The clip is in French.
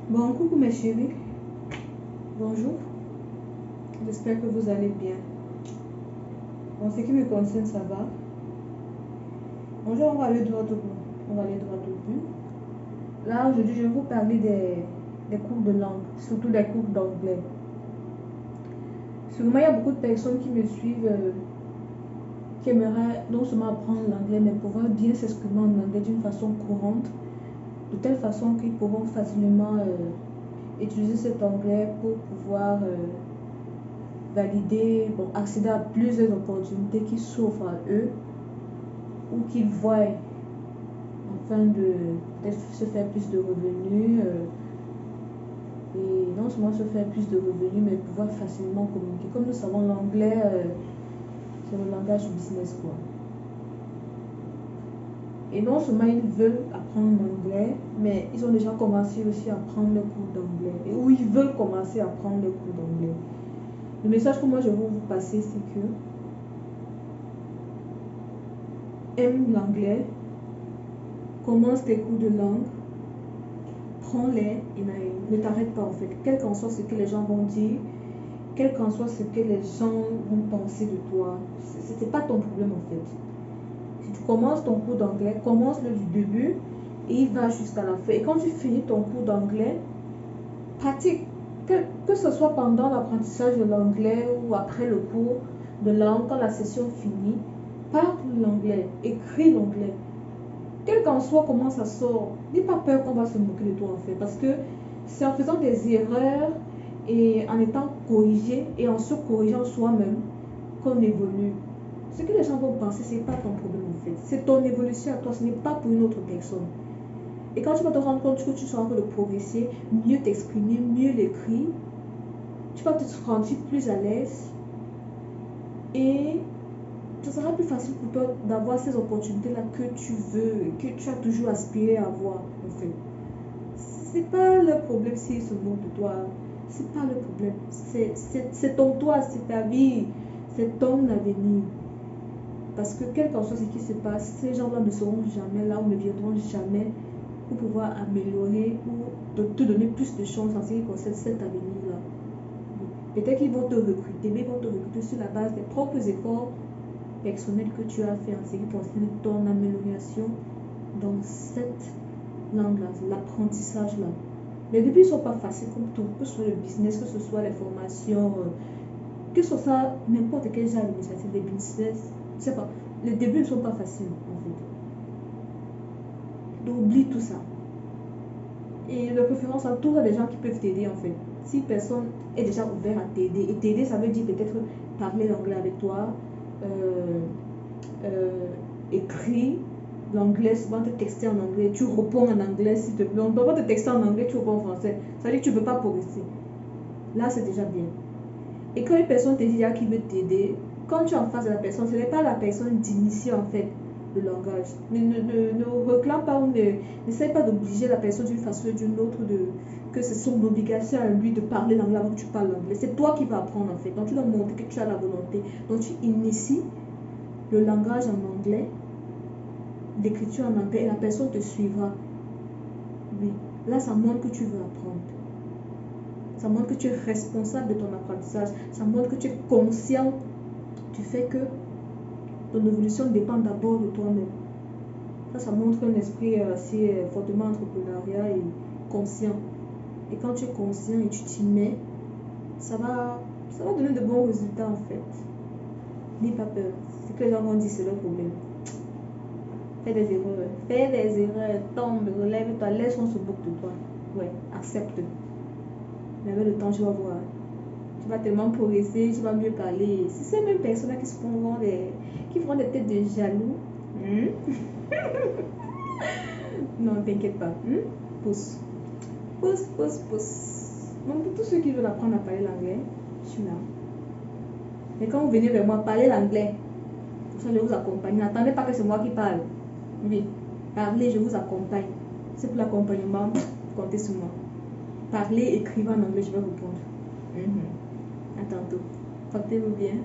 Bon, coucou mes chéris, bonjour, j'espère que vous allez bien. En ce qui me concerne, ça va. Bonjour, on va aller droit au but. On va aller droit au but. Là, aujourd'hui, je vais vous parler des cours de langue, surtout des cours d'anglais. Sûrement, il y a beaucoup de personnes qui me suivent, qui aimeraient non seulement apprendre l'anglais, mais pouvoir bien s'exprimer en anglais d'une façon courante, de telle façon qu'ils pourront facilement utiliser cet anglais pour pouvoir valider, bon, accéder à plusieurs opportunités qui s'offrent à eux ou qu'ils voient afin de peut-être se faire plus de revenus et non seulement se faire plus de revenus mais pouvoir facilement communiquer. Comme nous savons, l'anglais, c'est le langage du business quoi. Et non seulement ils veulent apprendre l'anglais, mais ils ont déjà commencé aussi à prendre le cours d'anglais. Ou ils veulent commencer à prendre le cours d'anglais. Le message que moi je veux vous passer, c'est que aime l'anglais, commence tes cours de langue, prends-les et ne t'arrête pas en fait. Quel qu'en soit ce que les gens vont dire, quel qu'en soit ce que les gens vont penser de toi, ce n'est pas ton problème en fait. Si tu commences ton cours d'anglais, commence-le du début et il va jusqu'à la fin. Et quand tu finis ton cours d'anglais, pratique. Que ce soit pendant l'apprentissage de l'anglais ou après le cours de langue, quand la session finit, parle l'anglais, écris l'anglais. Quel qu'en soit comment ça sort, n'aie pas peur qu'on va se moquer de toi en fait. Parce que c'est en faisant des erreurs et en étant corrigé et en se corrigeant soi-même qu'on évolue. Ce que les gens vont penser, ce n'est pas ton problème en fait. C'est ton évolution à toi, ce n'est pas pour une autre personne. Et quand tu vas te rendre compte que tu seras en train de progresser, mieux t'exprimer, mieux l'écrire, tu vas te sentir plus à l'aise et ce sera plus facile pour toi d'avoir ces opportunités-là que tu veux, que tu as toujours aspiré à avoir en fait. C'est pas le problème s'ils se moquent de toi, c'est pas le problème. C'est ton toi, c'est ta vie, c'est ton avenir. Parce que quel qu'en soit ce qui se passe, ces gens-là ne seront jamais là ou ne viendront jamais pour pouvoir améliorer ou te donner plus de chance en ce qui concerne cet avenir-là. Peut-être qu'ils vont te recruter, mais ils vont te recruter sur la base des propres efforts personnels que tu as fait en ce qui concerne ton amélioration dans cette langue-là, l'apprentissage-là. Les débuts ne sont pas faciles comme tout, que ce soit le business, que ce soit les formations, que ce soit n'importe quel genre d'initiative, des business, je sais pas. Les débuts ne sont pas faciles en fait. Donc oublie tout ça. Et de préférence, entoure des gens qui peuvent t'aider en fait. Si personne est déjà ouvert à t'aider, et t'aider ça veut dire peut-être parler l'anglais avec toi, écrire l'anglais, souvent te texter en anglais, tu réponds en anglais s'il te plaît. On ne peut pas te texter en anglais, tu réponds en français. Ça veut dire que tu ne peux pas progresser. Là, c'est déjà bien. Et quand une personne te dit qui veut t'aider, quand tu es en face de la personne, ce n'est pas la personne d'initier en fait le langage. Ne réclame pas ou n'essaie pas d'obliger la personne d'une façon ou d'une autre que c'est son obligation à lui de parler l'anglais avant que tu parles l'anglais. C'est toi qui vas apprendre en fait. Donc tu dois montrer que tu as la volonté. Donc tu inities le langage en anglais, l'écriture en anglais et la personne te suivra. Oui, là ça montre que tu veux apprendre. Ça montre que tu es responsable de ton apprentissage. Ça montre que tu es conscient du fait que ton évolution dépend d'abord de toi-même. Ça montre un esprit assez fortement entrepreneurial et conscient. Et quand tu es conscient et tu t'y mets, ça va donner de bons résultats en fait. N'aie pas peur. Ce que les gens vont dire, c'est leur problème. Fais des erreurs. Fais des erreurs. Tombe, relève-toi. Laisse-on se moque de toi. Ouais, accepte. Mais avec le temps, tu vas voir. Tu vas tellement progresser, tu vas mieux parler. C'est ces mêmes personnes-là qui feront des têtes de jaloux. Non, t'inquiète pas. Pousse. Pousse, pousse, pousse. Donc, pour tous ceux qui veulent apprendre à parler l'anglais, je suis là. Mais quand vous venez vers moi, parlez l'anglais. Pour ça, je vous accompagne. N'attendez pas que c'est moi qui parle. Oui, parlez, je vous accompagne. C'est pour l'accompagnement, comptez sur moi. Parlez, écrivez en anglais, je vais répondre. À tantôt. Portez-vous bien.